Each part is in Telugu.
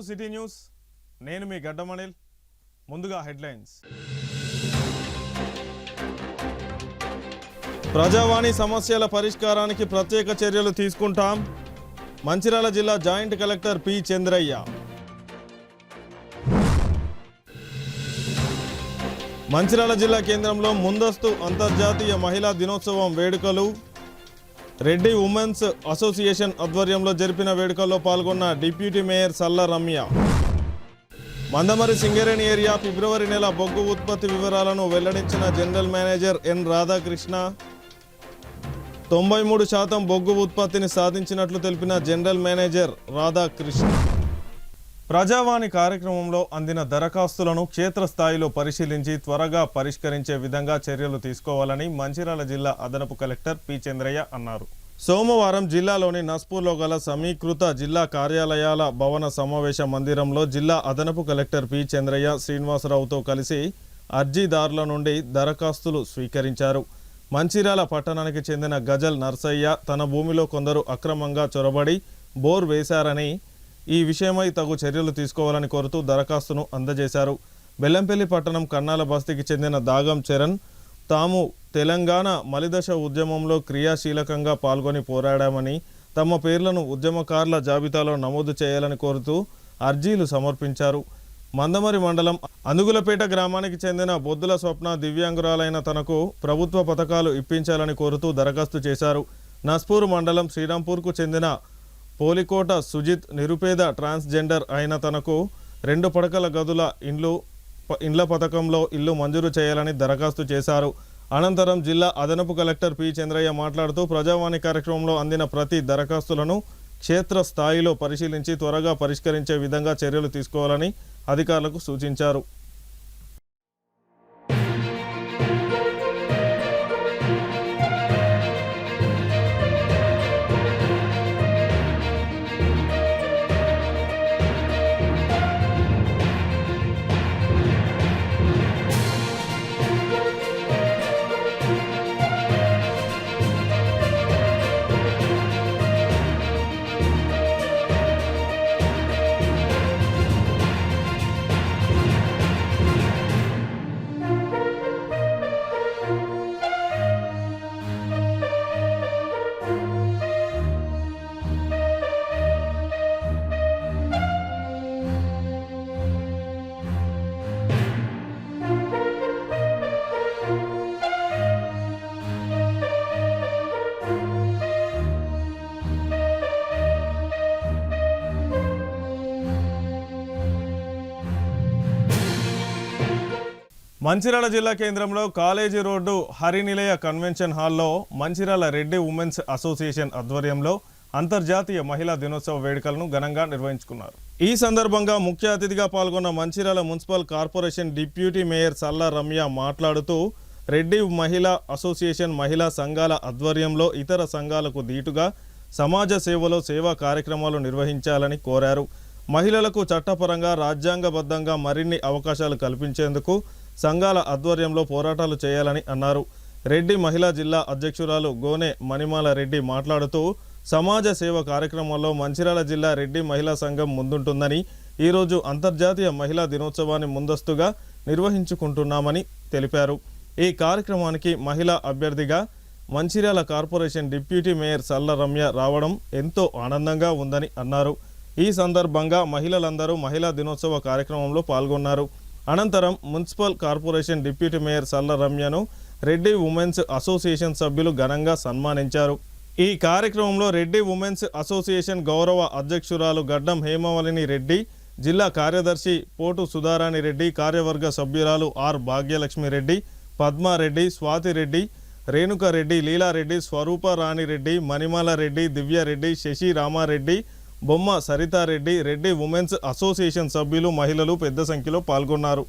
City news. నేను మీ గడ్డమణిల్. ముందుగా హెడ్లైన్స్. ప్రజావాణి సమస్యల పరిష్కారానికి ప్రత్యేక చర్యలు తీసుకుంటాం. మంచిర్యాల జిల్లా joint collector P Chandraiah. Mancherial జిల్లా కేంద్రంలో ముందస్తు అంతర్జాతీయ మహిళా దినోత్సవం వేడుకలు. రెడ్డి ఉమెన్స్ అసోసియేషన్ ఆధ్వర్యంలో జరిపిన వేడుకల్లో పాల్గొన్న డిప్యూటీ మేయర్ సల్ల రమ్య. మందమరి సింగరేణి ఏరియా ఫిబ్రవరి నెల బొగ్గు ఉత్పత్తి వివరాలను వెల్లడించిన జనరల్ మేనేజర్ ఎన్ రాధాకృష్ణ. 93% బొగ్గు ఉత్పత్తిని సాధించినట్లు తెలిపిన జనరల్ మేనేజర్ రాధాకృష్ణ. ప్రజావాణి కార్యక్రమంలో అందిన దరఖాస్తులను క్షేత్రస్థాయిలో పరిశీలించి త్వరగా పరిష్కరించే విధంగా చర్యలు తీసుకోవాలని మంచిర్యాల జిల్లా అదనపు కలెక్టర్ పి చంద్రయ్య అన్నారు. సోమవారం జిల్లాలోని నస్పూర్లో గల సమీకృత జిల్లా కార్యాలయాల భవన సమావేశ మందిరంలో జిల్లా అదనపు కలెక్టర్ పి చంద్రయ్య శ్రీనివాసరావుతో కలిసి అర్జీదారుల నుండి దరఖాస్తులు స్వీకరించారు. మంచిర్యాల పట్టణానికి చెందిన గజల్ నర్సయ్య తన భూమిలో కొందరు అక్రమంగా చొరబడి బోర్ వేశారని, ఈ విషయమై తగు చర్యలు తీసుకోవాలని కోరుతూ దరఖాస్తును అందజేశారు. బెల్లంపల్లి పట్టణం కన్నాల బస్తీకి చెందిన దాగం చరణ్ తాము తెలంగాణ మలిదశ ఉద్యమంలో క్రియాశీలకంగా పాల్గొని పోరాడామని, తమ పేర్లను ఉద్యమకారుల జాబితాలో నమోదు చేయాలని కోరుతూ అర్జీలు సమర్పించారు. మందమరి మండలం అనుగులపేట గ్రామానికి చెందిన బొద్దుల స్వప్న దివ్యాంగురాలైన తనకు ప్రభుత్వ పథకాలు ఇప్పించాలని కోరుతూ దరఖాస్తు చేశారు. నస్పూర్ మండలం శ్రీరాంపూర్కు చెందిన పోలికోట సుజిత్ నిరుపేద ట్రాన్స్జెండర్ అయిన తనకు 2 పడకల గదుల ఇండ్ల పథకంలో ఇల్లు మంజూరు చేయాలని దరఖాస్తు చేశారు. అనంతరం జిల్లా అదనపు కలెక్టర్ పి చంద్రయ్య మాట్లాడుతూ ప్రజావాణి కార్యక్రమంలో అందిన ప్రతి దరఖాస్తులను క్షేత్రస్థాయిలో పరిశీలించి త్వరగా పరిష్కరించే విధంగా చర్యలు తీసుకోవాలని అధికారులకు సూచించారు. మంచిర్యాల జిల్లా కేంద్రంలో కాలేజీ రోడ్డు హరినిలయ కన్వెన్షన్ హాల్లో మంచిర్యాల రెడ్డి ఉమెన్స్ అసోసియేషన్ ఆధ్వర్యంలో అంతర్జాతీయ మహిళా దినోత్సవ వేడుకలను ఘనంగా నిర్వహించుకున్నారు. ఈ సందర్భంగా ముఖ్య అతిథిగా పాల్గొన్న Mancherial municipal corporation deputy mayor సల్ల రమ్య మాట్లాడుతూ రెడ్డి మహిళా అసోసియేషన్ మహిళా సంఘాల ఆధ్వర్యంలో ఇతర సంఘాలకు దీటుగా సమాజ సేవలో సేవా కార్యక్రమాలు నిర్వహించాలని కోరారు. మహిళలకు చట్టపరంగా రాజ్యాంగబద్ధంగా మరిన్ని అవకాశాలు కల్పించేందుకు సంఘాల ఆధ్వర్యంలో పోరాటాలు చేయాలని అన్నారు. రెడ్డి మహిళా జిల్లా అధ్యక్షురాలు గోనె మణిమాల రెడ్డి మాట్లాడుతూ సమాజ సేవ కార్యక్రమాల్లో మంచిర్యాల జిల్లా రెడ్డి మహిళా సంఘం ముందుంటుందని, ఈరోజు అంతర్జాతీయ మహిళా దినోత్సవాన్ని ముందస్తుగా నిర్వహించుకుంటున్నామని తెలిపారు. ఈ కార్యక్రమానికి మహిళా అభ్యర్థిగా మంచిర్యాల కార్పొరేషన్ డిప్యూటీ మేయర్ సల్ల రమ్య రావడం ఎంతో ఆనందంగా ఉందని అన్నారు. ఈ సందర్భంగా మహిళలందరూ మహిళా దినోత్సవ కార్యక్రమంలో పాల్గొన్నారు. అనంతరం మున్సిపల్ కార్పొరేషన్ డిప్యూటీ మేయర్ సల్ల రమ్యను రెడ్డి ఉమెన్స్ అసోసియేషన్ సభ్యులు ఘనంగా సన్మానించారు. ఈ కార్యక్రమంలో రెడ్డి ఉమెన్స్ అసోసియేషన్ గౌరవ అధ్యక్షురాలు గడ్డం హేమవలిని రెడ్డి, జిల్లా కార్యదర్శి పోటు సుధారాణి రెడ్డి, కార్యవర్గ సభ్యురాలు ఆర్ భాగ్యలక్ష్మి రెడ్డి, పద్మారెడ్డి, స్వాతిరెడ్డి, రేణుకారెడ్డి, లీలారెడ్డి, స్వరూపరాణి రెడ్డి, మణిమాల రెడ్డి, దివ్యారెడ్డి, శశి రామారెడ్డి, బొమ్మ సరితారెడ్డి, రెడ్డి ఉమెన్స్ అసోసియేషన్ సభ్యులు, మహిళలు పెద్ద సంఖ్యలో పాల్గొన్నారు.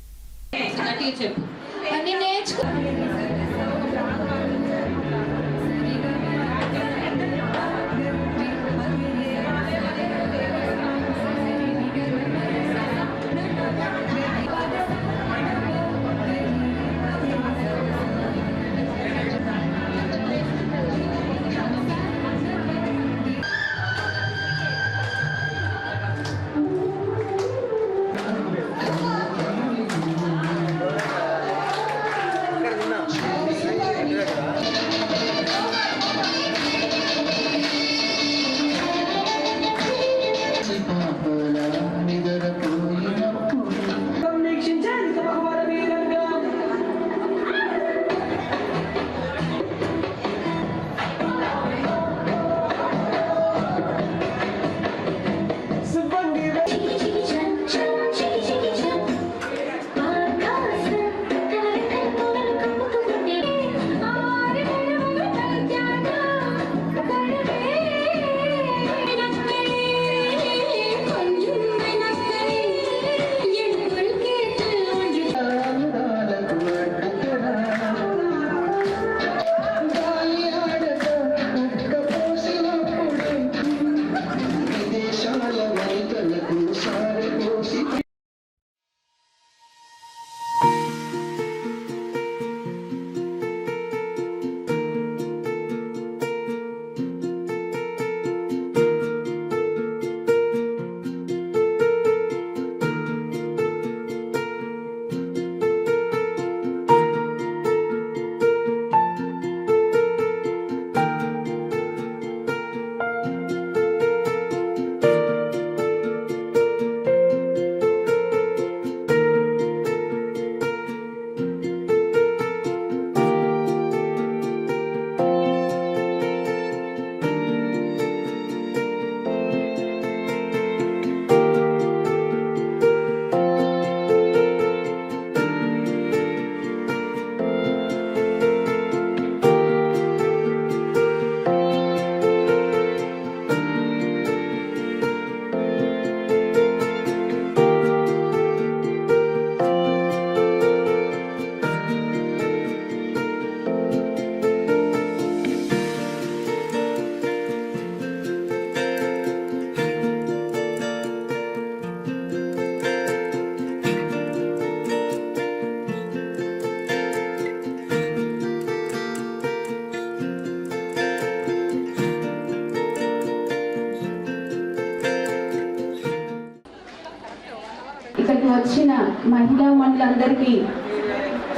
వచ్చిన మహిళా మనులందరికీ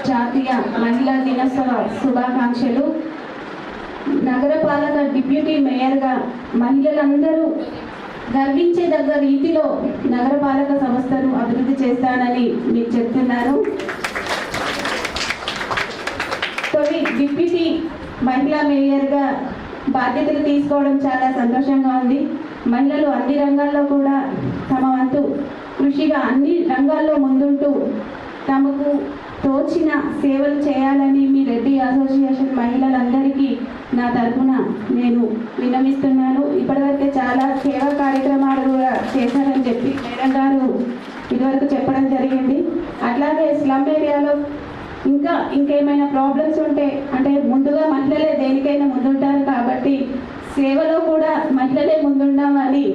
జాతీయ మహిళా దినోత్సవ శుభాకాంక్షలు. నగరపాలక డిప్యూటీ మేయర్గా మహిళలందరూ గర్వించేదగ్గ రీతిలో నగరపాలక సంస్థను అభివృద్ధి చేస్తానని మీకు చెప్తున్నాను. తొలి డిప్యూటీ మహిళా మేయర్గా బాధ్యతలు తీసుకోవడం చాలా సంతోషంగా ఉంది. మహిళలు అన్ని రంగాల్లో కూడా తమ వంతు కృషిగా అన్ని రంగాల్లో ముందుంటూ తమకు తోచిన సేవలు చేయాలని మీ రెడ్డి అసోసియేషన్ మహిళలందరికీ నా తరఫున నేను విన్నవిస్తున్నాను. ఇప్పటివరకే చాలా సేవా కార్యక్రమాలు కూడా చేశారని చెప్పి మేడం గారు ఇదివరకు చెప్పడం జరిగింది. అట్లాగే స్లమ్ ఏరియాలో ఇంకేమైనా ప్రాబ్లమ్స్ ఉంటే అంటే ముందుగా మహిళలే దేనికైనా ముందుంటారు కాబట్టి సేవలో కూడా మహిళలే ముందుండాలని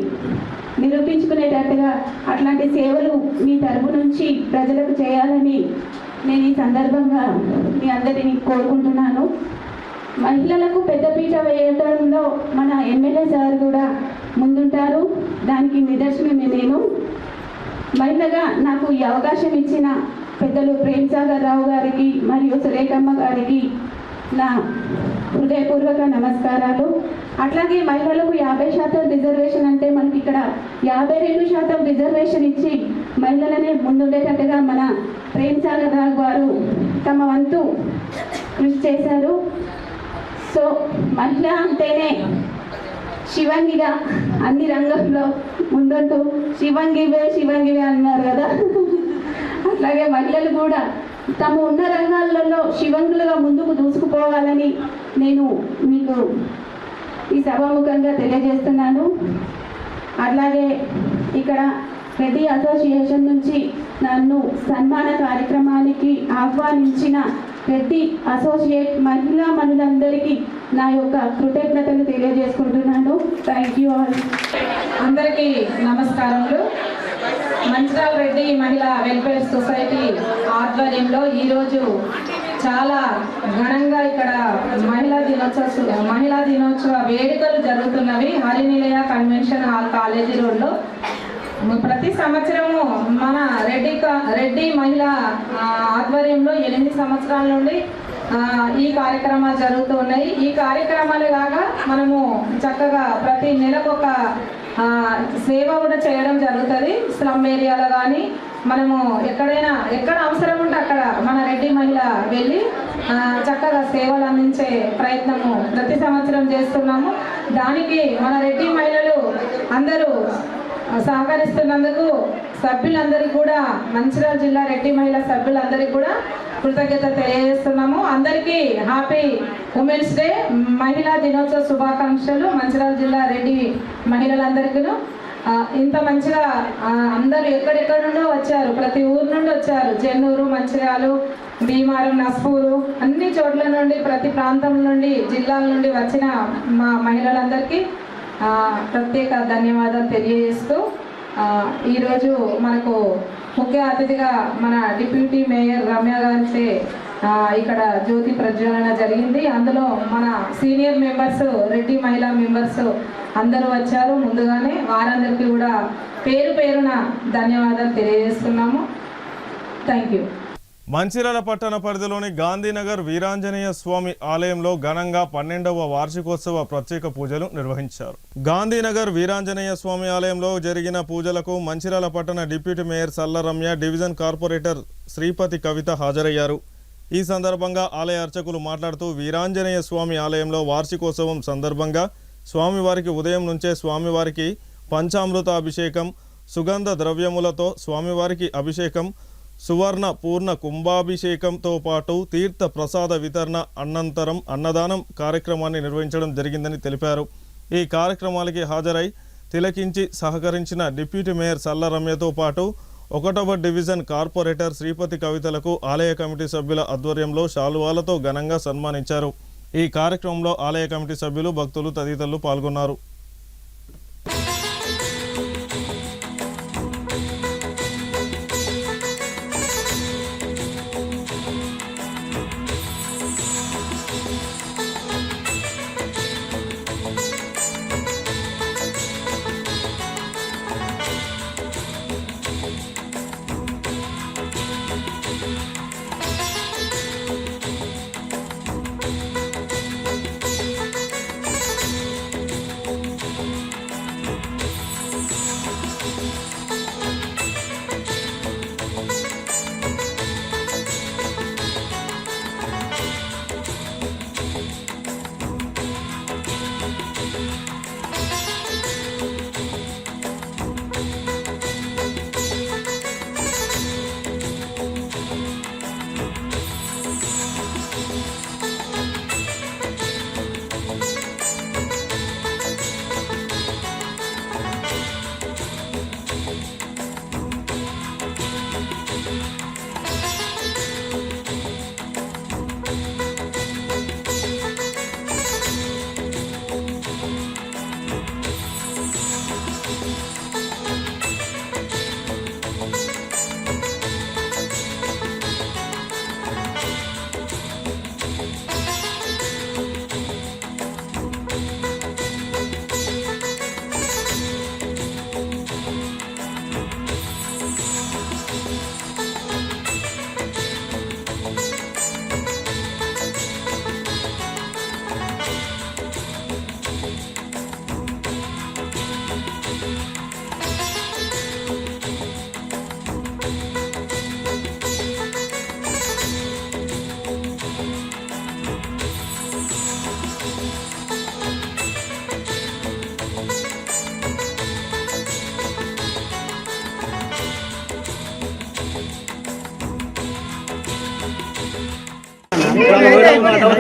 నిరూపించుకునేటట్టుగా అట్లాంటి సేవలు మీ తరపు నుంచి ప్రజలకు చేయాలని నేను ఈ సందర్భంగా మీ అందరినీ కోరుకుంటున్నాను. మహిళలకు పెద్దపీట వేయడంలో మన ఎమ్మెల్యే సార్ కూడా ముందుంటారు. దానికి నిదర్శనమే నేను. మహిళగా నాకు ఈ అవకాశం ఇచ్చిన పెద్దలు ప్రేమ్సాగర్ రావు గారికి మరియు సురేఖమ్మ గారికి నా హృదయపూర్వక నమస్కారాలు. అట్లాగే మహిళలకు 50% రిజర్వేషన్ అంటే మనకి ఇక్కడ 52% రిజర్వేషన్ ఇచ్చి మహిళలనే ముందుండేటట్టుగా మన ప్రేమ్సాగర్ రావు గారు తమ వంతు కృషి చేశారు. సో మహిళ అంటేనే శివంగిగా అన్ని రంగంలో ముందుంటూ శివంగివే అన్నారు కదా. అట్లాగే మహిళలు కూడా తమ ఉన్న రంగాలలో శివంగులుగా ముందుకు దూసుకుపోవాలని నేను మీకు ఈ సభాముఖంగా తెలియజేస్తున్నాను. అట్లాగే ఇక్కడ రెడ్డి అసోసియేషన్ నుంచి నన్ను సన్మాన కార్యక్రమానికి ఆహ్వానించిన రెడ్డి అసోసియేట్ మహిళా మనులందరికీ నా యొక్క కృతజ్ఞతలు తెలియజేసుకుంటున్నాను. Thank you all. అందరికీ నమస్కారములు. మంచిర్యాల రెడ్డి మహిళా వెల్ఫేర్ సొసైటీ ఆధ్వర్యంలో ఈరోజు చాలా ఘనంగా ఇక్కడ మహిళా దినోత్సవ వేడుకలు జరుగుతున్నవి హరినిలయ కన్వెన్షన్ హాల్ కాలేజీ రోడ్లో. ప్రతి సంవత్సరము మన రెడ్డి మహిళా ఆధ్వర్యంలో 8 సంవత్సరాల నుండి ఈ కార్యక్రమాలు జరుగుతూ ఉన్నాయి. ఈ కార్యక్రమాలు కాగా మనము చక్కగా ప్రతి నెలకొక సేవ కూడా చేయడం జరుగుతుంది. స్లమ్ ఏరియాలో కానీ మనము ఎక్కడ అవసరం ఉంటే అక్కడ మన రెడ్డి మహిళ వెళ్ళి చక్కగా సేవలు అందించే ప్రయత్నము ప్రతి సంవత్సరం చేస్తున్నాము. దానికి మన రెడ్డి మహిళలు అందరూ సహకరిస్తున్నందుకు సభ్యులందరికీ కూడా మంచిర్యాల జిల్లా రెడ్డి మహిళా సభ్యులందరికీ కూడా కృతజ్ఞత తెలియజేస్తున్నాము. అందరికీ హ్యాపీ ఉమెన్స్ డే, మహిళా దినోత్సవ శుభాకాంక్షలు. మంచిర్యాల జిల్లా రెడ్డి మహిళలందరికీ ఇంత మంచిగా అందరూ ఎక్కడెక్కడ నుండో వచ్చారు, ప్రతి ఊరు నుండి వచ్చారు. చెన్నూరు, మంచిర్యాలు, భీమారం, నస్పూరు అన్ని చోట్ల నుండి ప్రతి ప్రాంతం నుండి జిల్లాల నుండి వచ్చిన మా మహిళలందరికీ ప్రత్యేక ధన్యవాదాలు తెలియజేస్తూ ఈరోజు మనకు ముఖ్య అతిథిగా మన డిప్యూటీ మేయర్ రమ్య గారిచే ఇక్కడ జ్యోతి ప్రజ్వలన జరిగింది. అందులో మన సీనియర్ మెంబర్స్ రెడ్డి మహిళా మెంబర్స్ అందరూ వచ్చారు. ముందుగానే వారందరికీ కూడా పేరున ధన్యవాదాలు తెలియజేస్తున్నాము. Thank you. మంచిర్యాల పట్టణ పరిధిలోని గాంధీనగర్ వీరాంజనేయ స్వామి ఆలయంలో ఘనంగా 12వ వార్షికోత్సవ ప్రత్యేక పూజలు నిర్వహించారు. గాంధీనగర్ వీరాంజనేయ స్వామి ఆలయంలో జరిగిన పూజలకు మంచిర్యాల పట్టణ డిప్యూటీ మేయర్ సల్ల రమ్య, డివిజన్ కార్పొరేటర్ శ్రీపతి కవిత హాజరయ్యారు. ఈ సందర్భంగా ఆలయ అర్చకులు మాట్లాడుతూ వీరాంజనేయ స్వామి ఆలయంలో వార్షికోత్సవం సందర్భంగా స్వామివారికి ఉదయం నుంచే స్వామివారికి పంచామృత అభిషేకం, సుగంధ ద్రవ్యములతో స్వామివారికి అభిషేకం, సువర్ణ పూర్ణ కుంభాభిషేకంతో పాటు తీర్థ ప్రసాద వితరణ అనంతరం అన్నదానం కార్యక్రమాన్ని నిర్వహించడం జరిగిందని తెలిపారు. ఈ కార్యక్రమాలకి హాజరై తిలకించి సహకరించిన డిప్యూటీ మేయర్ సల్ల రమ్యతో పాటు 1వ డివిజన్ కార్పొరేటర్ శ్రీపతి కవితలకు ఆలయ కమిటీ సభ్యుల ఆధ్వర్యంలో శాలువాలతో ఘనంగా సన్మానించారు. ఈ కార్యక్రమంలో ఆలయ కమిటీ సభ్యులు, భక్తులు తదితరులు పాల్గొన్నారు.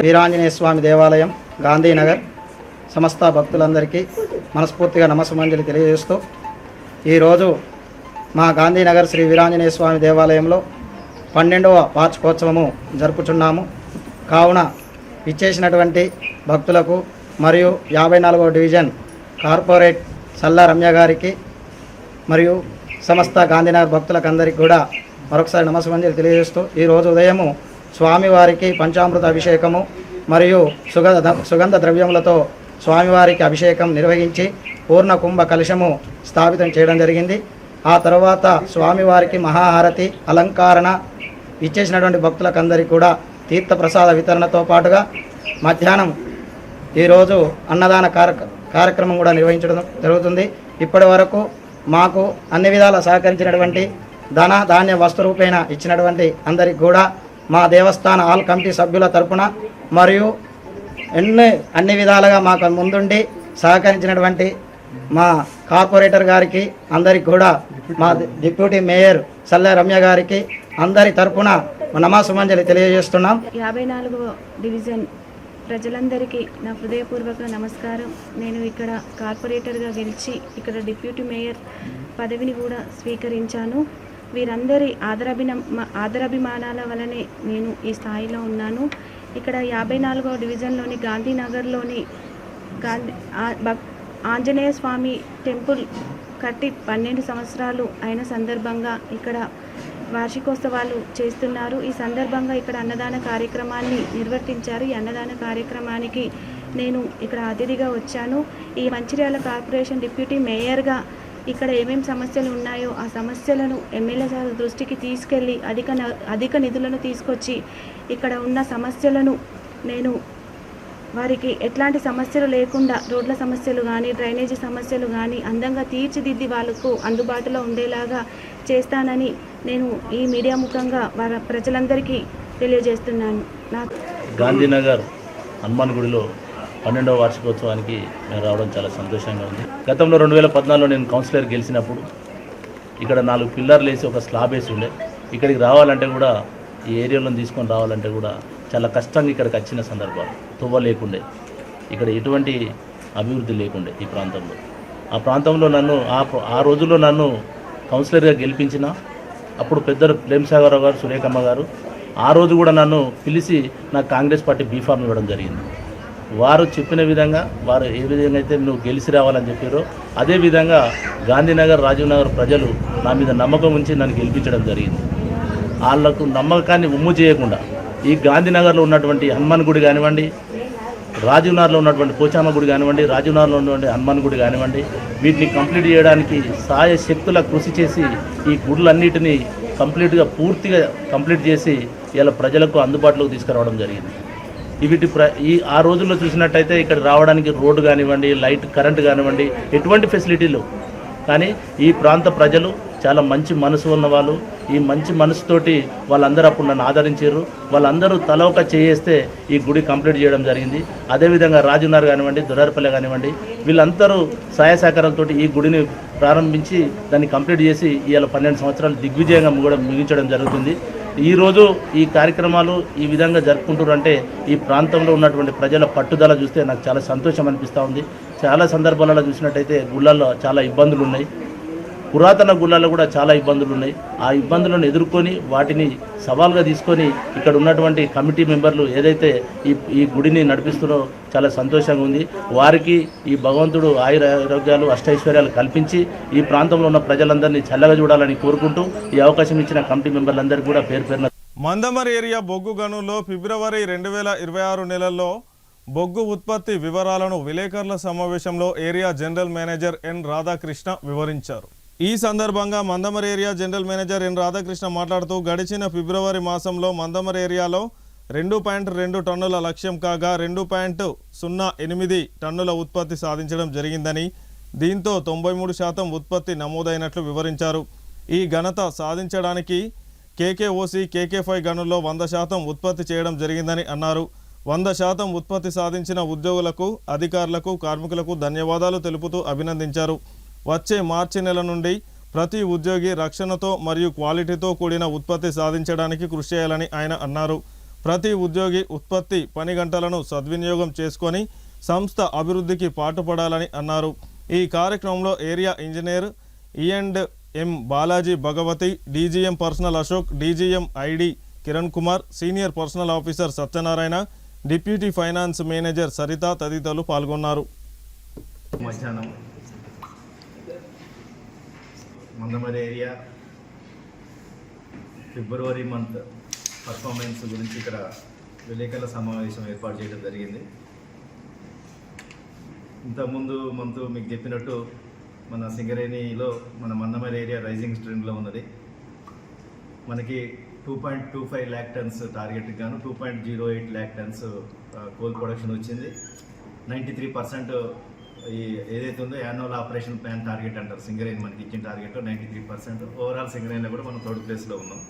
వీరాంజనేయ స్వామి దేవాలయం గాంధీనగర్ సమస్త భక్తులందరికీ మనస్ఫూర్తిగా నమస్సుమంజలి తెలియజేస్తూ ఈరోజు మా గాంధీనగర్ శ్రీ వీరాంజనేయ స్వామి దేవాలయంలో 12వ వార్షికోత్సవము జరుపుచున్నాము. కావున ఇచ్చేసినటువంటి భక్తులకు మరియు 54వ డివిజన్ కార్పొరేట్ సల్లా రమ్య గారికి మరియు సమస్త గాంధీనగర్ భక్తులకు అందరికీ కూడా మరొకసారి నమస్సుమంజలి తెలియజేస్తూ ఈరోజు ఉదయము స్వామివారికి పంచామృత అభిషేకము మరియు సుగంధ ద్రవ్యములతో స్వామివారికి అభిషేకం నిర్వహించి పూర్ణ కుంభ కలశము స్థాపితం చేయడం జరిగింది. ఆ తర్వాత స్వామివారికి మహాహారతి అలంకరణ ఇచ్చేసినటువంటి భక్తులకందరికీ కూడా తీర్థప్రసాద వితరణతో పాటుగా మధ్యాహ్నం ఈరోజు అన్నదాన కార్యక్రమం కూడా నిర్వహించడం జరుగుతుంది. ఇప్పటి వరకు మాకు అన్ని విధాలా సహకరించినటువంటి ధన ధాన్య వస్తు రూపేణ ఇచ్చినటువంటి అందరికి కూడా మా దేవస్థాన ఆల్ కమిటీ సభ్యుల తరపున మరియు అన్ని విధాలుగా మాకు ముందుండి సహకరించినటువంటి మా కార్పొరేటర్ గారికి అందరికి కూడా మా డిప్యూటీ మేయర్ సల్లా రమ్య గారికి అందరి తరపున నమస్సుమంజలి తెలియజేస్తున్నాం. 54వ డివిజన్ ప్రజలందరికీ నా హృదయపూర్వక నమస్కారం. నేను ఇక్కడ కార్పొరేటర్గా గెలిచి ఇక్కడ డిప్యూటీ మేయర్ పదవిని కూడా స్వీకరించాను. వీరందరి ఆదరాభిమానాల వలనే నేను ఈ స్థాయిలో ఉన్నాను. ఇక్కడ 54వ డివిజన్లోని గాంధీనగర్లోని ఆంజనేయ స్వామి టెంపుల్ కట్టి 12 సంవత్సరాలు అయిన సందర్భంగా ఇక్కడ వార్షికోత్సవాలు చేస్తున్నారు. ఈ సందర్భంగా ఇక్కడ అన్నదాన కార్యక్రమాన్ని నిర్వర్తించారు. ఈ అన్నదాన కార్యక్రమానికి నేను ఇక్కడ అతిథిగా వచ్చాను. ఈ మంచిర్యాల కార్పొరేషన్ డిప్యూటీ మేయర్గా ఇక్కడ ఏమేమి సమస్యలు ఉన్నాయో ఆ సమస్యలను ఎమ్మెల్యే సార్ దృష్టికి తీసుకెళ్ళి అధిక నిధులను తీసుకొచ్చి ఇక్కడ ఉన్న సమస్యలను నేను వారికి ఎట్లాంటి సమస్యలు లేకుండా రోడ్ల సమస్యలు కానీ డ్రైనేజీ సమస్యలు కానీ అందంగా తీర్చిదిద్ది వాళ్ళకు అందుబాటులో ఉండేలాగా చేస్తానని నేను ఈ మీడియా ముఖంగా ప్రజలందరికీ తెలియజేస్తున్నాను. నాకు గాంధీనగర్ హనుమాన్ గుడిలో 12వ వార్షికోత్సవానికి నేను రావడం చాలా సంతోషంగా ఉంది. గతంలో 2014లో నేను కౌన్సిలర్ గెలిచినప్పుడు ఇక్కడ 4 పిల్లర్లు వేసి ఒక స్లాబ్ వేసి ఉండే. ఇక్కడికి రావాలంటే కూడా ఈ ఏరియాలో తీసుకొని రావాలంటే కూడా చాలా కష్టంగా ఇక్కడికి వచ్చిన సందర్భాలు. తువ్వ లేకుండే, ఇక్కడ ఎటువంటి అభివృద్ధి లేకుండే ఈ ప్రాంతంలో. ఆ ప్రాంతంలో నన్ను ఆ రోజుల్లో నన్ను కౌన్సిలర్గా గెలిపించిన అప్పుడు పెద్దలు ప్రేమ్సాగర్ గారు, సురేఖమ్మ గారు ఆ రోజు కూడా నన్ను పిలిచి నాకు కాంగ్రెస్ పార్టీ బీఫామ్ ఇవ్వడం జరిగింది. వారు చెప్పిన విధంగా వారు ఏ విధంగా అయితే నువ్వు గెలిచి రావాలని చెప్పారో అదేవిధంగా గాంధీనగర్, రాజీవ్ నగర్ ప్రజలు నా మీద నమ్మకం ఉంచి నన్ను గెలిపించడం జరిగింది. వాళ్ళకు నమ్మకాన్ని ఉమ్ము చేయకుండా ఈ గాంధీనగర్లో ఉన్నటువంటి హనుమాన్ గుడి కానివ్వండి, రాజీవ్ నగర్లో ఉన్నటువంటి పోచమ్మ గుడి కానివ్వండి, రాజీవ్ నగర్లో ఉన్నటువంటి హనుమాన్ గుడి కానివ్వండి, వీటిని కంప్లీట్ చేయడానికి సాయశక్తుల కృషి చేసి ఈ గుడులన్నిటినీ కంప్లీట్గా పూర్తిగా కంప్లీట్ చేసి ఇలా ప్రజలకు అందుబాటులోకి తీసుకురావడం జరిగింది. ఆ రోజుల్లో చూసినట్టయితే ఇక్కడ రావడానికి రోడ్డు కానివ్వండి, లైట్ కరెంటు కానివ్వండి, ఎటువంటి ఫెసిలిటీలు. కానీ ఈ ప్రాంత ప్రజలు చాలా మంచి మనసు ఉన్నవాళ్ళు. ఈ మంచి మనసుతోటి వాళ్ళందరూ అప్పుడు నన్ను ఆదరించారు. వాళ్ళందరూ తల ఒక చేస్తే ఈ గుడి కంప్లీట్ చేయడం జరిగింది. అదేవిధంగా రాజునగర్ కానివ్వండి, దొరారపల్లె కానివ్వండి, వీళ్ళందరూ సహాయ సహకారాలతో ఈ గుడిని ప్రారంభించి దాన్ని కంప్లీట్ చేసి ఇవాళ 12 సంవత్సరాలు దిగ్విజయంగా కూడా ముగించడం జరుగుతుంది. ఈరోజు ఈ కార్యక్రమాలు ఈ విధంగా జరుపుకుంటారంటే ఈ ప్రాంతంలో ఉన్నటువంటి ప్రజల పట్టుదల చూస్తే నాకు చాలా సంతోషం అనిపిస్తూ ఉంది. చాలా సందర్భాలలో చూసినట్టయితే గుళ్ళల్లో చాలా ఇబ్బందులు ఉన్నాయి. పురాతన గుళ్ళల్లో కూడా చాలా ఇబ్బందులు ఉన్నాయి. ఆ ఇబ్బందులను ఎదుర్కొని వాటిని సవాల్గా తీసుకొని ఇక్కడ ఉన్నటువంటి కమిటీ మెంబర్లు ఏదైతే ఈ గుడిని నడిపిస్తున్నారో చాలా సంతోషంగా ఉంది. వారికి ఈ భగవంతుడు ఆరోగ్యాలు అష్టైశ్వర్యాలు కల్పించి ఈ ప్రాంతంలో ఉన్న ప్రజలందరినీ చల్లగా చూడాలని కోరుకుంటూ ఈ అవకాశం ఇచ్చిన కమిటీ మెంబర్లందరికీ కూడా పేరు మందమరి ఏరియా బొగ్గు గనుల్లో ఫిబ్రవరి 2026 నెలల్లో బొగ్గు ఉత్పత్తి వివరాలను విలేకరుల సమావేశంలో area general manager N Radhakrishna వివరించారు. ఈ సందర్భంగా Mandamarri area general manager N Radhakrishna మాట్లాడుతూ గడిచిన ఫిబ్రవరి మాసంలో మందమరి ఏరియాలో 2.2 టన్నుల లక్ష్యం కాగా 2.08 టన్నుల ఉత్పత్తి సాధించడం జరిగిందని, దీంతో 93% ఉత్పత్తి నమోదైనట్లు వివరించారు. ఈ ఘనత సాధించడానికి కేకేఓసి కేకే5 గనుల్లో 100% ఉత్పత్తి చేయడం జరిగిందని అన్నారు. 100% ఉత్పత్తి సాధించిన ఉద్యోగులకు, అధికారులకు, కార్మికులకు ధన్యవాదాలు తెలుపుతూ అభినందించారు. వచ్చే మార్చి నెల నుండి ప్రతి ఉద్యోగి రక్షణతో మరియు క్వాలిటీతో కూడిన ఉత్పత్తి సాధించడానికి కృషి చేయాలని ఆయన అన్నారు. ప్రతి ఉద్యోగి ఉత్పత్తి పని గంటలను సద్వినియోగం చేసుకొని సంస్థ అభివృద్ధికి పాటుపడాలని అన్నారు. ఈ కార్యక్రమంలో area engineer E&M Balaji Bhagavathi, DGM personnel Ashok, DGM ID Kiran Kumar, senior personnel officer Satyanarayana, deputy finance manager Saritha తదితరులు పాల్గొన్నారు. మధ్యాహ్నం మందమరి ఏరియా ఫిబ్రవరి మంత్ పర్ఫార్మెన్స్ గురించి ఇక్కడ విలేకరుల సమావేశం ఏర్పాటు చేయడం జరిగింది. ఇంతకుముందు మంత్ మీకు చెప్పినట్టు మన సింగరేణిలో మన మందమరి ఏరియా రైజింగ్ ట్రెండ్లో ఉన్నది. మనకి 2.25 lakh tons టార్గెట్కి గాను 2.08 lakh tons కోల్ ప్రొడక్షన్ వచ్చింది. 93% ఈ ఏదైతే ఉందో యాన్యువల్ ఆపరేషన్ ప్లాన్ టార్గెట్ అంటారు సింగరేణి మనకి ఇచ్చిన టార్గెట్ 93%. ఓవరాల్ సింగరేణిలో కూడా మనం థర్డ్ ప్లేస్లో ఉన్నాం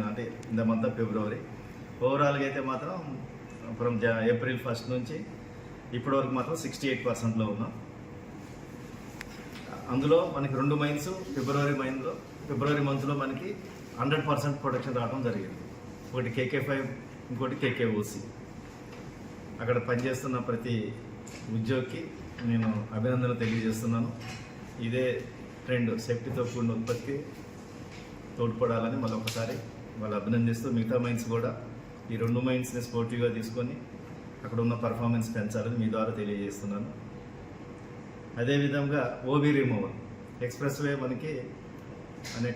అంటే in the month of February. ఓవరాల్గా అయితే మాత్రం ఫ్రమ్ ఏప్రిల్ 1st నుంచి ఇప్పటివరకు మాత్రం 68%లో ఉన్నాం. అందులో మనకి 2 మైన్స్ ఫిబ్రవరి మంత్లో మనకి 100% ప్రొడక్షన్ రావడం జరిగింది. ఒకటి KK5, ఇంకోటి KKOC. అక్కడ పనిచేస్తున్న ప్రతి ఉద్యోగికి నేను అభినందనలు తెలియజేస్తున్నాను. ఇదే ట్రెండ్ సేఫ్టీతో కూడిన ఉత్పత్తికి తోడ్పడాలని మళ్ళీ ఒకసారి వాళ్ళు అభినందిస్తూ మిగతా మైన్స్ కూడా ఈ 2 మైన్స్ని స్పోర్టివ్గా తీసుకొని అక్కడ ఉన్న పర్ఫార్మెన్స్ పెంచాలని మీ ద్వారా తెలియజేస్తున్నాను. అదేవిధంగా OB రిమూవల్ ఎక్స్ప్రెస్ వే మనకి అనే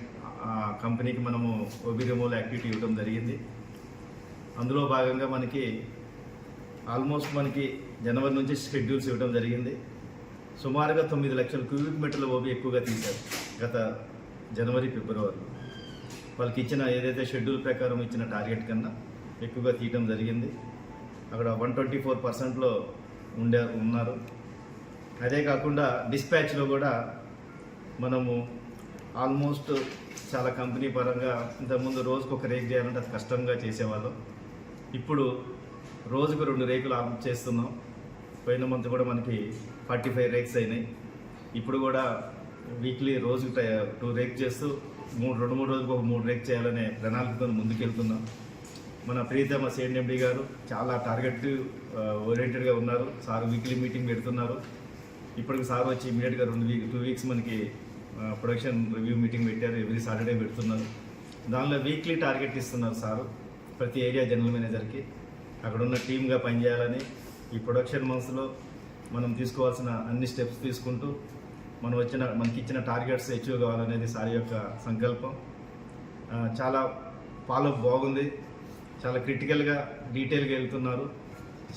కంపెనీకి మనము OB రిమూవల్ యాక్టివిటీ ఇవ్వడం జరిగింది. అందులో భాగంగా మనకి ఆల్మోస్ట్ మనకి జనవరి నుంచి షెడ్యూల్స్ ఇవ్వడం జరిగింది. సుమారుగా 9 లక్షల క్యూబిక్ మీటర్ల OB ఎక్కువగా తీశారు గత జనవరి ఫిబ్రవరి. వాళ్ళకి ఇచ్చిన ఏదైతే షెడ్యూల్ ప్రకారం ఇచ్చిన టార్గెట్ కన్నా ఎక్కువగా తీయడం జరిగింది. అక్కడ 124%లో ఉన్నారు. అదే కాకుండా డిస్పాచ్లో కూడా మనము ఆల్మోస్ట్ చాలా కంపెనీ పరంగా ఇంతకుముందు రోజుకు ఒక రేక్ చేయాలంటే అది కష్టంగా చేసేవాళ్ళం. ఇప్పుడు రోజుకు 2 రేకులు ఆఫ్ చేస్తున్నాం. పోయిన మంత్ కూడా మనకి 45 రేక్స్ అయినాయి. ఇప్పుడు కూడా వీక్లీ రోజుకు 2 రేక్ చేస్తూ 2-3 రోజులకు ఒక 3 రేక్ చేయాలనే ప్రణాళికతో ముందుకెళ్తున్నాం. మన ప్రీతమ CNMD గారు చాలా టార్గెట్ ఓరియంటెడ్గా ఉన్నారు. సార్ వీక్లీ మీటింగ్ పెడుతున్నారు. ఇప్పటికి సార్ వచ్చి ఇమీడియట్గా 2 వీక్స్ మనకి ప్రొడక్షన్ రివ్యూ మీటింగ్ పెట్టారు. ఎవ్రీ సాటర్డే పెడుతున్నారు. దానిలో వీక్లీ టార్గెట్ ఇస్తున్నారు సారు ప్రతి ఏరియా జనరల్ మేనేజర్కి. అక్కడ ఉన్న టీమ్గా పనిచేయాలని ఈ ప్రొడక్షన్ మంత్స్లో మనం తీసుకోవాల్సిన అన్ని స్టెప్స్ తీసుకుంటూ మనకి ఇచ్చిన టార్గెట్స్ అచీవ్ కావాలనేది సార్ యొక్క సంకల్పం. చాలా ఫాలో బాగుంది. చాలా క్రిటికల్గా డీటెయిల్గా వెళ్తున్నారు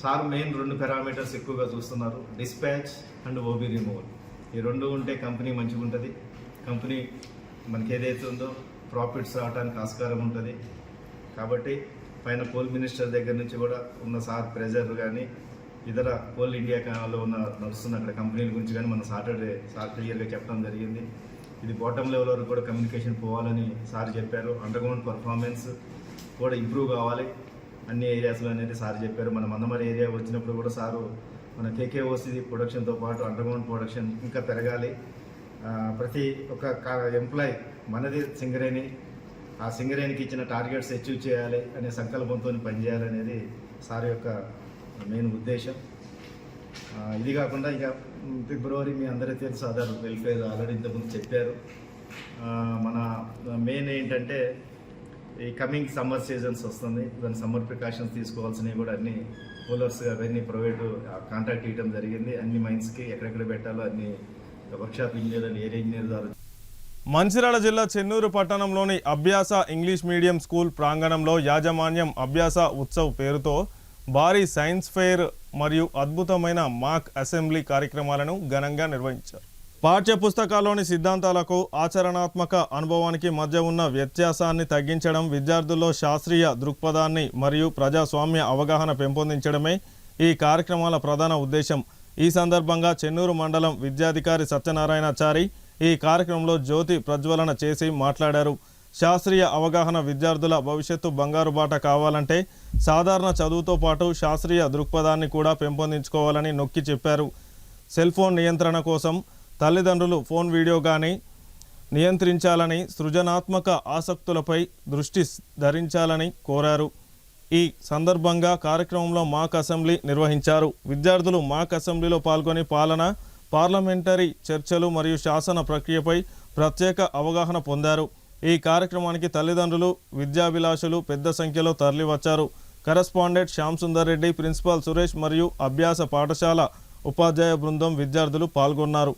సార్. మెయిన్ 2 పారామీటర్స్ ఎక్కువగా చూస్తున్నారు, డిస్పాచ్ అండ్ OB రిమూవల్. ఈ 2 ఉంటే కంపెనీ మంచిగా ఉంటుంది. కంపెనీ మనకి ఏదైతే ఉందో ప్రాఫిట్స్ రావడానికి ఆస్కారం ఉంటుంది. కాబట్టి పైన కోల్ మినిస్టర్ దగ్గర నుంచి కూడా ఉన్న సార్ ప్రెజర్ కానీ ఇతర కోల్ ఇండియాలో నడుస్తున్న అక్కడ కంపెనీల గురించి కానీ మన సాటర్డే సార్ క్లియర్గా చెప్పడం జరిగింది. ఇది బాటమ్ లెవెల్ వరకు కూడా కమ్యూనికేషన్ పోవాలని సార్ చెప్పారు. అండర్గ్రౌండ్ పర్ఫార్మెన్స్ కూడా ఇంప్రూవ్ కావాలి అన్ని ఏరియాస్లో అనేది సార్ చెప్పారు. మన మందమరి ఏరియా వచ్చినప్పుడు కూడా సారు మన KKOC ప్రొడక్షన్తో పాటు అండర్గ్రౌండ్ ప్రొడక్షన్ ఇంకా పెరగాలి. ప్రతి ఒక్క ఎంప్లాయ్ మనది సింగరేణి, ఆ సింగరేణికి ఇచ్చిన టార్గెట్స్ అచీవ్ చేయాలి అనే సంకల్పంతో పనిచేయాలనేది సార్ యొక్క మెయిన్ ఉద్దేశం. ఇది కాకుండా ఇక ఫిబ్రవరి మీ అందరికీ తెలుసు అదర్ వెల్ఫేర్ ఆల్రెడీ ఇంతకుముందు చెప్పారు. మన మెయిన్ ఏంటంటే ఈ కమింగ్ సమ్మర్ సీజన్స్ వస్తుంది. దాని సమ్మర్ ప్రికాషన్స్ తీసుకోవాల్సినవి కూడా అన్ని కూలర్స్ అవన్నీ ప్రైవేటు కాంట్రాక్ట్ ఇవ్వడం జరిగింది. అన్ని మైన్స్కి ఎక్కడెక్కడ పెట్టాలో అన్ని workshop engineer and area engineer ద్వారా. మంచిర్యాల జిల్లా చెన్నూరు పట్టణంలోని అభ్యాస ఇంగ్లీష్ మీడియం స్కూల్ ప్రాంగణంలో యాజమాన్యం అభ్యాస ఉత్సవ్ పేరుతో భారీ సైన్స్ ఫెయిర్ మరియు అద్భుతమైన మాక్ అసెంబ్లీ కార్యక్రమాలను ఘనంగా నిర్వహించారు. పాఠ్య పుస్తకాల్లోని సిద్ధాంతాలకు ఆచరణాత్మక అనుభవానికి మధ్య ఉన్న వ్యత్యాసాన్ని తగ్గించడం, విద్యార్థుల్లో శాస్త్రీయ దృక్పథాన్ని మరియు ప్రజాస్వామ్య అవగాహన పెంపొందించడమే ఈ కార్యక్రమాల ప్రధాన ఉద్దేశం. ఈ సందర్భంగా చెన్నూరు మండలం విద్యాధికారి సత్యనారాయణచారి ఈ కార్యక్రమంలో జ్యోతి ప్రజ్వలన చేసి మాట్లాడారు. శాస్త్రీయ అవగాహన విద్యార్థుల భవిష్యత్తు బంగారు బాట కావాలంటే సాధారణ చదువుతో పాటు శాస్త్రీయ దృక్పథాన్ని కూడా పెంపొందించుకోవాలని నొక్కి చెప్పారు. సెల్ ఫోన్ నియంత్రణ కోసం తల్లిదండ్రులు ఫోన్ వీడియో కానీ నియంత్రించాలని, సృజనాత్మక ఆసక్తులపై దృష్టి ధరించాలని కోరారు. ఈ సందర్భంగా కార్యక్రమంలో మాక్ అసెంబ్లీ నిర్వహించారు. విద్యార్థులు మాక్ అసెంబ్లీలో పాల్గొని పాలన, పార్లమెంటరీ చర్చలు మరియు శాసన ప్రక్రియపై ప్రత్యేక అవగాహన పొందారు. ఈ కార్యక్రమానికి తల్లిదండ్రులు, విద్యాభిలాషులు పెద్ద సంఖ్యలో తరలివచ్చారు. కరెస్పాండెంట్ శ్యామ్ సుందర్ రెడ్డి, ప్రిన్సిపాల్ సురేష్ మరియు అభ్యాస పాఠశాల ఉపాధ్యాయ బృందం విద్యార్థులు పాల్గొన్నారు.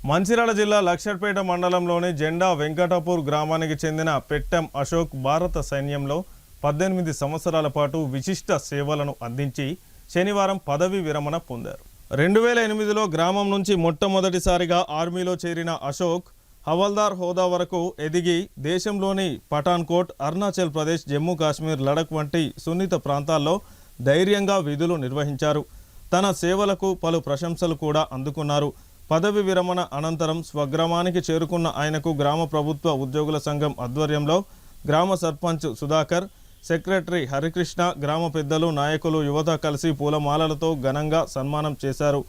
మంచిర్యాల జిల్లా లక్షట్పేట మండలంలోని జెండా వెంకటాపూర్ గ్రామానికి చెందిన పెట్టెం అశోక్ భారత సైన్యంలో 18 సంవత్సరాల పాటు విశిష్ట సేవలను అందించి శనివారం పదవీ విరమణ పొందారు. 2008లో గ్రామం నుంచి మొట్టమొదటిసారిగా ఆర్మీలో చేరిన అశోక్ హవల్దార్ హోదా వరకు ఎదిగి దేశంలోని పఠాన్కోట్, అరుణాచల్ ప్రదేశ్, జమ్మూ కాశ్మీర్, లడక్ వంటి సున్నిత ప్రాంతాల్లో ధైర్యంగా విధులు నిర్వహించారు. తన సేవలకు పలు ప్రశంసలు కూడా అందుకున్నారు. పదవి విరమణ అనంతరం స్వగ్రామానికి చేరుకున్న ఆయనకు గ్రామ ప్రభుత్వ ఉద్యోగుల సంఘం ఆధ్వర్యంలో గ్రామ సర్పంచ్ సుధాకర్, సెక్రటరీ హరికృష్ణ, గ్రామ పెద్దలు, నాయకులు, యువత కలిసి పూలమాలలతో ఘనంగా సన్మానం చేశారు.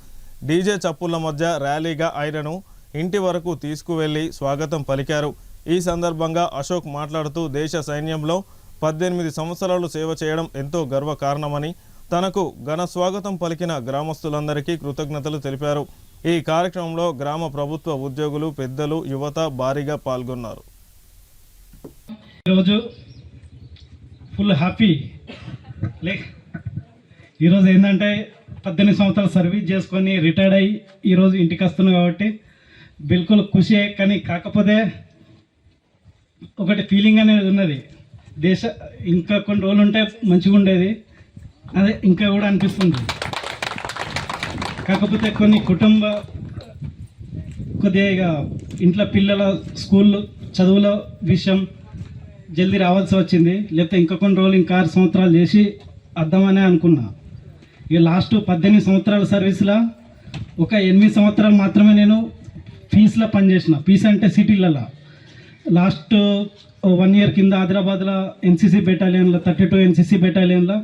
డీజే చప్పుళ్ల మధ్య ర్యాలీగా ఆయనను ఇంటి వరకు తీసుకువెళ్లి స్వాగతం పలికారు. ఈ సందర్భంగా అశోక్ మాట్లాడుతూ దేశ సైన్యంలో 18 సంవత్సరాలు సేవ చేయడం ఎంతో గర్వకారణమని, తనకు ఘన స్వాగతం పలికిన గ్రామస్తులందరికీ కృతజ్ఞతలు తెలిపారు. ఈ కార్యక్రమంలో గ్రామ ప్రభుత్వ ఉద్యోగులు, పెద్దలు, యువత భారీగా పాల్గొన్నారు. ఈరోజు ఫుల్ హ్యాపీ. ఈరోజు ఏంటంటే 18 సంవత్సరాలు సర్వీస్ చేసుకొని రిటైర్డ్ అయ్యి ఈరోజు ఇంటికి వస్తున్నాం కాబట్టి బిల్కుల్ ఖుషి. కానీ కాకపోతే ఒకటి ఫీలింగ్ అనేది ఉన్నది, ఇంకా కొన్ని రోజులు ఉంటే మంచిగా ఉండేది, అదే ఇంకా కూడా అనిపిస్తుంది. కాకపోతే కొన్ని కొద్దిగా ఇంట్లో పిల్లల స్కూల్ చదువుల విషయం జల్దీ రావాల్సి వచ్చింది. లేకపోతే ఇంకా కొన్ని రోజులు ఇంకా 6 సంవత్సరాలు చేసి వద్దామనే అనుకున్నా. ఇక లాస్ట్ 18 సంవత్సరాల సర్వీస్లో ఒక 8 సంవత్సరాలు మాత్రమే నేను ఫీజులో పనిచేసిన. ఫీజు అంటే సిటీలలో. లాస్ట్ 1 ఇయర్ కింద హైదరాబాద్లో ఎన్సీసీ బెటాలియన్లో 32 ఎన్సీసీ బెటాలియన్లో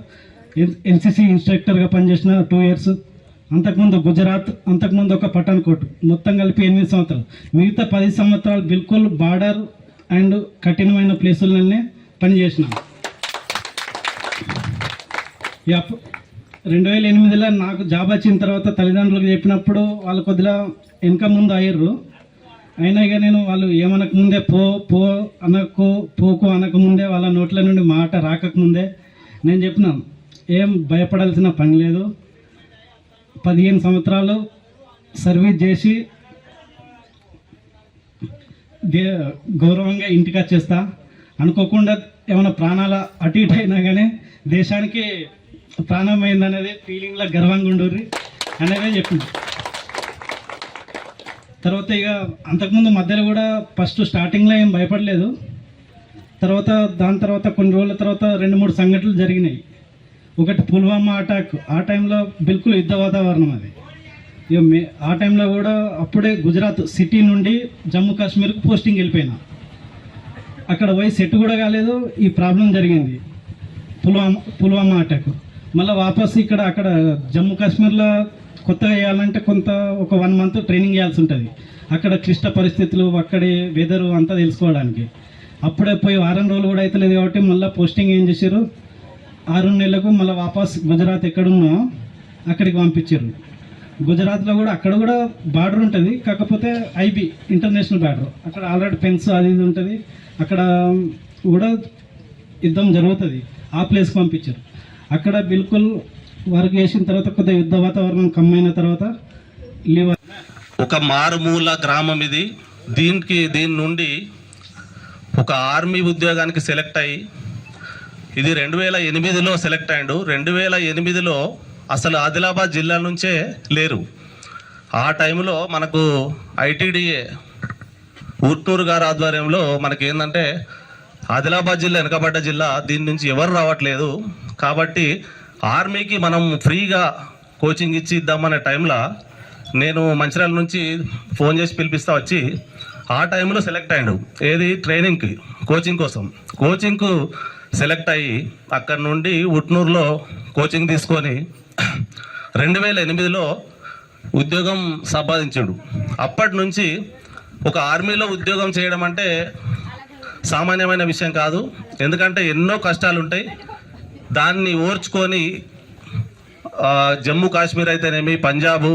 ఎన్సీసీ ఇన్స్ట్రక్టర్గా పనిచేసిన 2 ఇయర్స్. అంతకుముందు గుజరాత్, అంతకుముందు ఒక పఠాన్కోట్, మొత్తం కలిపి 8 సంవత్సరాలు. మిగతా 10 సంవత్సరాలు బిల్కుల్ బార్డర్ అండ్ కఠినమైన ప్లేసులనే పనిచేసిన. 2008లో నాకు జాబ్ వచ్చిన తర్వాత తల్లిదండ్రులకు చెప్పినప్పుడు వాళ్ళు కొద్దిగా వెనక ముందు అయ్యారు. అయినా ఇక నేను వాళ్ళు ఏమనక ముందే పోకు అనకముందే, వాళ్ళ నోట్ల నుండి మాట రాకముందే నేను చెప్పినాను, ఏం భయపడాల్సిన పని లేదు, 15 సంవత్సరాలు సర్వీస్ చేసి గౌరవంగా ఇంటికి వచ్చేస్తా. అనుకోకుండా ఏమైనా ప్రాణాల అటు ఇటు అయినా కానీ దేశానికి ప్రాణమైందనేది ఫీలింగ్లో గర్వంగా ఉండరు అనేది చెప్పింది. తర్వాత ఇక అంతకుముందు మధ్యలో కూడా ఫస్ట్ స్టార్టింగ్లో ఏం భయపడలేదు. దాని తర్వాత కొన్ని రోజుల తర్వాత 2-3 సంఘటనలు జరిగినాయి. ఒకటి పుల్వామా అటాక్. ఆ టైంలో బిల్కుల్ యుద్ధ వాతావరణం అది. ఇక ఆ టైంలో కూడా అప్పుడే గుజరాత్ సిటీ నుండి జమ్మూ కాశ్మీర్కి పోస్టింగ్ వెళ్ళిపోయినా. అక్కడ పోయి సెట్ కూడా కాలేదు, ఈ ప్రాబ్లం జరిగింది, పుల్వామా అటాక్. మళ్ళీ వాపస్ అక్కడ జమ్మూ కాశ్మీర్లో కొత్తగా వేయాలంటే ఒక 1 మంత్ ట్రైనింగ్ చేయాల్సి ఉంటుంది. అక్కడ క్లిష్ట పరిస్థితులు, అక్కడి వెదరు అంతా తెలుసుకోవడానికి. అప్పుడే పోయి 1 రోజులు కూడా అవుతలేదు కాబట్టి మళ్ళీ పోస్టింగ్ ఏం చేశారు, 6 నెలలకు మళ్ళీ వాపస్ గుజరాత్ ఎక్కడున్నా అక్కడికి పంపించారు. గుజరాత్లో కూడా అక్కడ కూడా బార్డర్ ఉంటుంది, కాకపోతే ఐబీ ఇంటర్నేషనల్ బార్డర్. అక్కడ ఆల్రెడీ పెన్స్ అది ఇది ఉంటుంది, అక్కడ కూడా యుద్ధం జరుగుతుంది. ఆ ప్లేస్కి పంపించారు. అక్కడ బిల్కుల్ వర్క్ చేసిన తర్వాత కొద్దిగా యుద్ధ వాతావరణం కమ్మైన తర్వాత ఒక మారుమూల గ్రామం ఇది. దీని నుండి ఒక ఆర్మీ ఉద్యోగానికి సెలెక్ట్ అయ్యి, ఇది 2008లో సెలెక్ట్ అయ్యాడు. 2008లో అసలు ఆదిలాబాద్ జిల్లా నుంచే లేరు. ఆ టైంలో మనకు ఐటీడీఏ ఊట్నూరు గారి ఆధ్వర్యంలో మనకేందంటే ఆదిలాబాద్ జిల్లా వెనకబడ్డ జిల్లా, దీని నుంచి ఎవరు రావట్లేదు కాబట్టి ఆర్మీకి మనం ఫ్రీగా కోచింగ్ ఇచ్చి ఇద్దామనే టైంలో నేను మంచిర్యాల నుంచి ఫోన్ చేసి పిలిపిస్తా వచ్చి ఆ టైంలో సెలెక్ట్ అయ్యాడు. ఏది ట్రైనింగ్కి, కోచింగ్ కోసం. కోచింగ్కు సెలెక్ట్ అయ్యి అక్కడ నుండి ఉట్నూరులో కోచింగ్ తీసుకొని 2008లో ఉద్యోగం సంపాదించాడు. అప్పటి నుంచి ఒక ఆర్మీలో ఉద్యోగం చేయడం అంటే సామాన్యమైన విషయం కాదు. ఎందుకంటే ఎన్నో కష్టాలు ఉంటాయి. దాన్ని ఓర్చుకొని జమ్మూ కాశ్మీర్ అయితేనేమి, Punjab.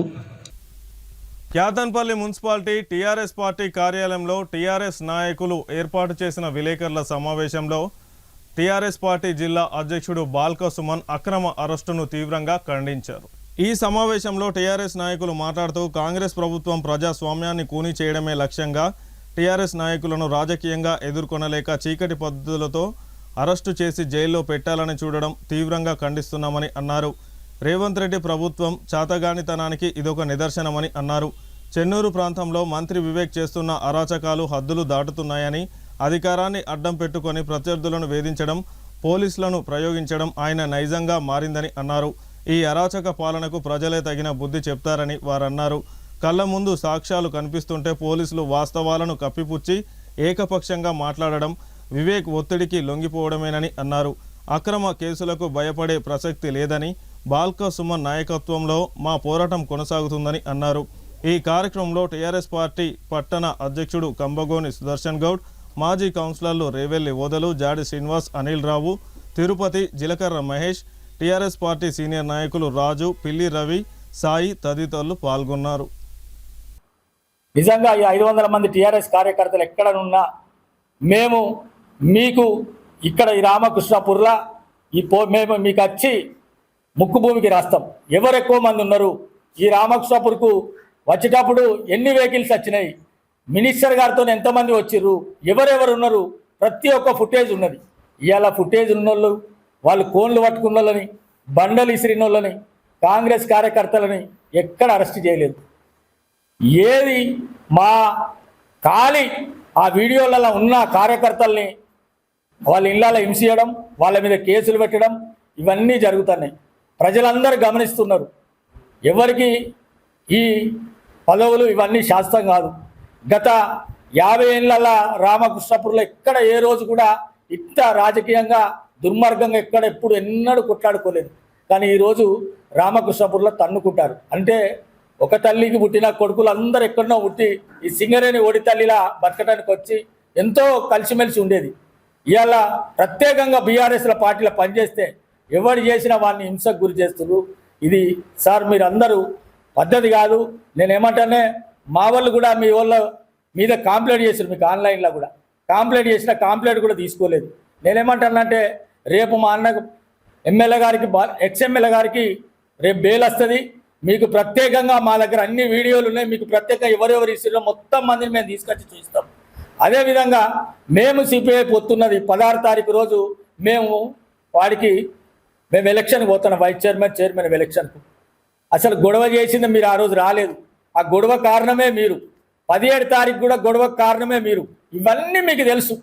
Kyathanpalli municipality TRS party కార్యాలయంలో టీఆర్ఎస్ నాయకులు ఏర్పాటు చేసిన విలేకరుల సమావేశంలో టీఆర్ఎస్ పార్టీ జిల్లా అధ్యక్షుడు బాల్క సుమన్ అక్రమ అరెస్టును తీవ్రంగా ఖండించారు. ఈ సమావేశంలో టీఆర్ఎస్ నాయకులు మాట్లాడుతూ కాంగ్రెస్ ప్రభుత్వం ప్రజాస్వామ్యాన్ని కూని చేయడమే లక్ష్యంగా టీఆర్ఎస్ నాయకులను రాజకీయంగా ఎదుర్కొనలేక చీకటి పద్ధతులతో అరెస్టు చేసి జైల్లో పెట్టాలని చూడడం తీవ్రంగా ఖండిస్తున్నామని అన్నారు. రేవంత్ రెడ్డి ప్రభుత్వం చాతగానితనానికి ఇదొక నిదర్శనమని అన్నారు. చెన్నూరు ప్రాంతంలో మంత్రి వివేక్ చేస్తున్న అరాచకాలు హద్దులు దాటుతున్నాయని, అధికారాన్ని అడ్డం పెట్టుకొని ప్రత్యర్థులను వేధించడం, పోలీసులను ప్రయోగించడం ఆయన నైజంగా మారిందని అన్నారు. ఈ అరాచక పాలనకు ప్రజలే తగిన బుద్ధి చెప్తారని వారన్నారు. కళ్ళ ముందు సాక్ష్యాలు కనిపిస్తుంటే పోలీసులు వాస్తవాలను కప్పిపుచ్చి ఏకపక్షంగా మాట్లాడడం వివేక్ ఒత్తిడికి లొంగిపోవడమేనని అన్నారు. అక్రమ కేసులకు భయపడే ప్రసక్తి లేదని, బాల్క సుమన్ నాయకత్వంలో మా పోరాటం కొనసాగుతుందని అన్నారు. ఈ కార్యక్రమంలో టీఆర్ఎస్ పార్టీ పట్టణ అధ్యక్షుడు కంబగోని సుదర్శన్ గౌడ్, మాజీ కౌన్సిలర్లు Revelli Odelu, Jadi Srinivas, Anil Rao, Tirupati, Jilakarra Mahesh, TRS party senior నాయకులు రాజు, పిల్లి రవి, సాయి తదితరులు పాల్గొన్నారు. నిజంగా ఈ 500 మంది టీఆర్ఎస్ కార్యకర్తలు ఎక్కడనున్నా మేము మీకు ఇక్కడ ఈ రామకృష్ణాపూర్లో మేము మీకు వచ్చి ముక్కు భూమికి రాస్తాం. ఎవరు ఎక్కువ మంది ఉన్నారు ఈ రామకృష్ణాపూర్కు వచ్చేటప్పుడు, ఎన్ని వెహికల్స్ వచ్చినాయి, మినిస్టర్ గారితో ఎంతమంది వచ్చిర్రు, ఎవరెవరు ఉన్నారు, ప్రతి ఒక్క ఫుటేజ్ ఉన్నది. ఇవాళ ఫుటేజ్ ఉన్నోళ్ళు, వాళ్ళు కోన్లు పట్టుకున్న వాళ్ళని, బండలు ఇసిరిన వాళ్ళని, కాంగ్రెస్ కార్యకర్తలని ఎక్కడ అరెస్ట్ చేయలేదు. ఏది మా ఖాళీ ఆ వీడియోలలో ఉన్న కార్యకర్తల్ని వాళ్ళ ఇళ్ళలో హింసించడం, వాళ్ళ మీద కేసులు పెట్టడం, ఇవన్నీ జరుగుతున్నాయి. ప్రజలందరూ గమనిస్తున్నారు. ఎవరికి ఈ పదవులు ఇవన్నీ శాస్త్రం కాదు. గత 50 ఏళ్ళ రామకృష్ణాపూర్లో ఎక్కడ ఏ రోజు కూడా ఇంత రాజకీయంగా దుర్మార్గంగా ఎక్కడ ఎప్పుడు ఎన్నడూ కొట్లాడుకోలేదు. కానీ ఈరోజు రామకృష్ణాపూర్లో తన్నుకుంటారు. అంటే ఒక తల్లికి పుట్టిన కొడుకులు అందరూ ఎక్కడనో పుట్టి ఈ సింగరేణి ఓడి తల్లిలా బతకడానికి వచ్చి ఎంతో కలిసిమెలిసి ఉండేది. ఇవాళ ప్రత్యేకంగా బీఆర్ఎస్ల పార్టీలో పనిచేస్తే ఎవరు చేసినా వాళ్ళని హింసకు గురి చేస్తున్నారు. ఇది సార్ మీరు అందరూ పద్ధతి కాదు. నేనేమంటానే, మా వాళ్ళు కూడా మీ వాళ్ళ మీద కంప్లైంట్ చేశారు, మీకు ఆన్లైన్లో కూడా కంప్లైంట్ చేసిన కంప్లైంట్ కూడా తీసుకోలేదు. నేనేమంటానంటే, రేపు మా అన్నకు ఎమ్మెల్యే గారికి ఎక్స్ఎమ్మెల్యే గారికి రేపు బెయిల్ వస్తుంది. మీకు ప్రత్యేకంగా మా దగ్గర అన్ని వీడియోలు ఉన్నాయి. మీకు ప్రత్యేకంగా ఎవరెవరు ఇస్తారో మొత్తం మందిని మేము తీసుకొచ్చి చూస్తాం. అదేవిధంగా మేము సిపిఐ పొత్తున్నది 16 తారీఖు రోజు మేము ఎలక్షన్కి పోతున్నాం. వైస్ చైర్మన్ ఎలక్షన్కు అసలు గొడవ చేసింది మీరు ఆ రోజు రాలేదు. ఆ గొడవ కారణమే మీరు. 17 తారీఖు కూడా గొడవ కారణమే మీరు. ఇవన్నీ మీకు తెలుసు.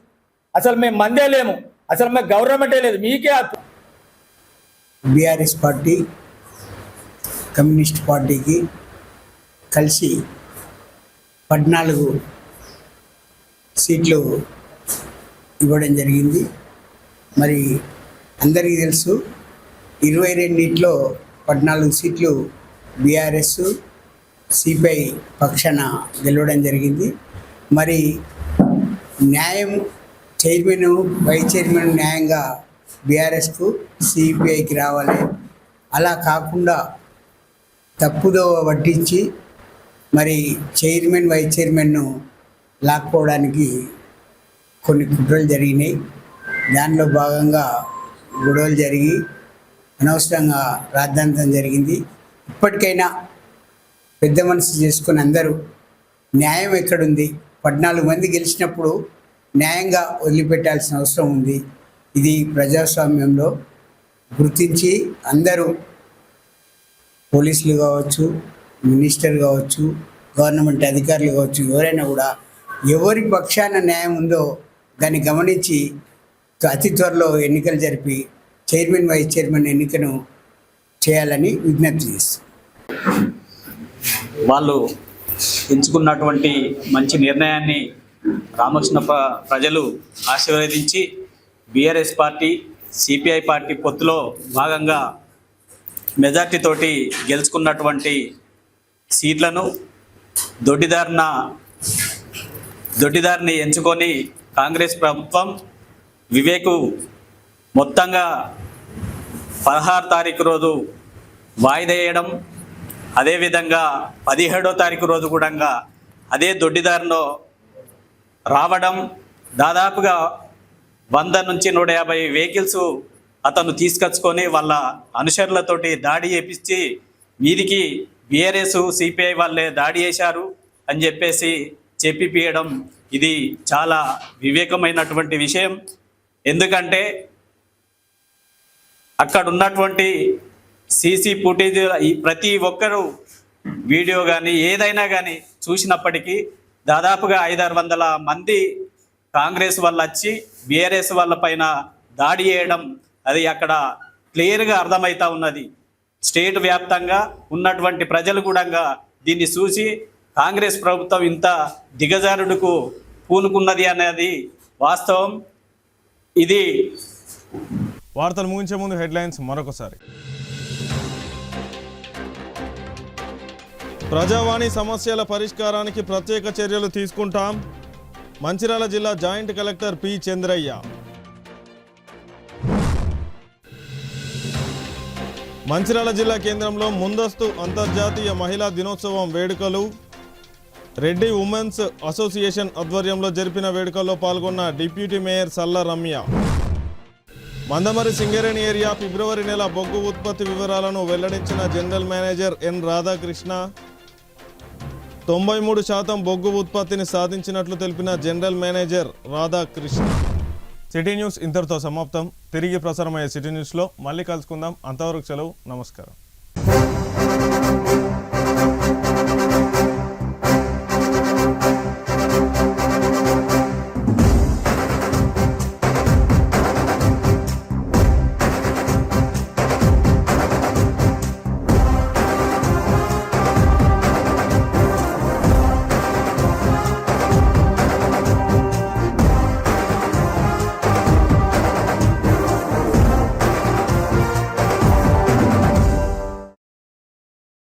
అసలు మేము మందే లేము, అసలు మేము గవర్నమెంటే లేదు. మీకే బీఆర్ఎస్ పార్టీ కమ్యూనిస్ట్ పార్టీకి కలిసి 14 సీట్లు ఇవ్వడం జరిగింది. మరి అందరికీ తెలుసు, 22 14 సీట్లు బీఆర్ఎస్ సిపిఐ పక్షాన గెలవడం జరిగింది. మరి న్యాయం చైర్మన్ వైస్ చైర్మన్ న్యాయంగా బీఆర్ఎస్కు సిపిఐకి రావాలి. అలా కాకుండా తప్పుదో పట్టించి మరి చైర్మన్ వైస్ చైర్మన్ను లాక్కోవడానికి కొన్ని కుట్రలు జరిగినాయి. దానిలో భాగంగా గొడవలు జరిగి అనవసరంగా రాద్ధాంతం జరిగింది. ఇప్పటికైనా పెద్ద మనసు చేసుకుని అందరూ న్యాయం ఎక్కడుంది, 14 మంది గెలిచినప్పుడు న్యాయంగా వదిలిపెట్టాల్సిన అవసరం ఉంది. ఇది ప్రజాస్వామ్యంలో గుర్తించి అందరూ పోలీసులు కావచ్చు, మినిస్టర్ కావచ్చు, గవర్నమెంట్ అధికారులు కావచ్చు, ఎవరైనా కూడా ఎవరి పక్షాన న్యాయం ఉందో దాన్ని గమనించి అతి త్వరలో ఎన్నికలు జరిపి చైర్మన్ వైస్ చైర్మన్ ఎన్నికను చేయాలని విజ్ఞప్తి చేస్తారు. వాళ్ళు ఎంచుకున్నటువంటి మంచి నిర్ణయాన్ని రామకృష్ణ ప్రజలు ఆశీర్వదించి బీఆర్ఎస్ పార్టీ సిపిఐ పార్టీ పొత్తులో భాగంగా మెజార్టీతోటి గెలుచుకున్నటువంటి సీట్లను దొడ్డిదారిని ఎంచుకొని కాంగ్రెస్ ప్రభుత్వం వివేకు మొత్తంగా 16 తారీఖు రోజు వాయిదా వేయడం, అదేవిధంగా 17వ తారీఖు రోజు కూడా అదే దొడ్డిదారిలో రావడం, దాదాపుగా 100 నుంచి 150 వెహికల్స్ అతను తీసుకొచ్చుకొని వాళ్ళ అనుచరులతోటి దాడి చేపించి మీదికి బీఆర్ఎస్ సిపిఐ వాళ్ళే దాడి చేశారు అని చెప్పిపియడం ఇది చాలా వివేకమైనటువంటి విషయం. ఎందుకంటే అక్కడ ఉన్నటువంటి సీసీ ఫుటేజ్ ప్రతి ఒక్కరూ వీడియో కానీ ఏదైనా కానీ చూసినప్పటికీ దాదాపుగా 500-600 మంది కాంగ్రెస్ వాళ్ళు వచ్చి బీఆర్ఎస్ వాళ్ళ పైన దాడి చేయడం అది అక్కడ క్లియర్గా అర్థమవుతా ఉన్నది. స్టేట్ వ్యాప్తంగా ఉన్నటువంటి ప్రజలు కూడా దీన్ని చూసి కాంగ్రెస్ ప్రభుత్వం ఇంత దిగజారుడుకు పూనుకున్నది అనేది వాస్తవం. ఇది వార్తలు ముగించే ముందు హెడ్లైన్స్ మరొకసారి. ప్రజావాణి సమస్యల పరిష్కారానికి ప్రత్యేక చర్యలు తీసుకుంటాం. మంచిర్యాల జిల్లా joint collector P Chandraiah. Mancherial జిల్లా కేంద్రంలో ముందస్తు అంతర్జాతీయ మహిళా దినోత్సవం వేడుకలు. రెడ్డి ఉమెన్స్ అసోసియేషన్ ఆధ్వర్యంలో జరిపిన వేడుకల్లో పాల్గొన్న డిప్యూటీ మేయర్ సల్ల రమ్య. మందమరి సింగరేణి ఏరియా ఫిబ్రవరి నెల బొగ్గు ఉత్పత్తి వివరాలను వెల్లడించిన జనరల్ మేనేజర్ ఎన్ రాధాకృష్ణ. 93% బొగ్గు ఉత్పత్తిని సాధించినట్లు తెలిపిన general manager Radhakrishna. City news ఇంతటితో సమాప్తం. తిరిగి ప్రసారమయ్యే సిటీ న్యూస్లో మళ్ళీ కలుసుకుందాం. అంతవరకు సెలవు. నమస్కారం.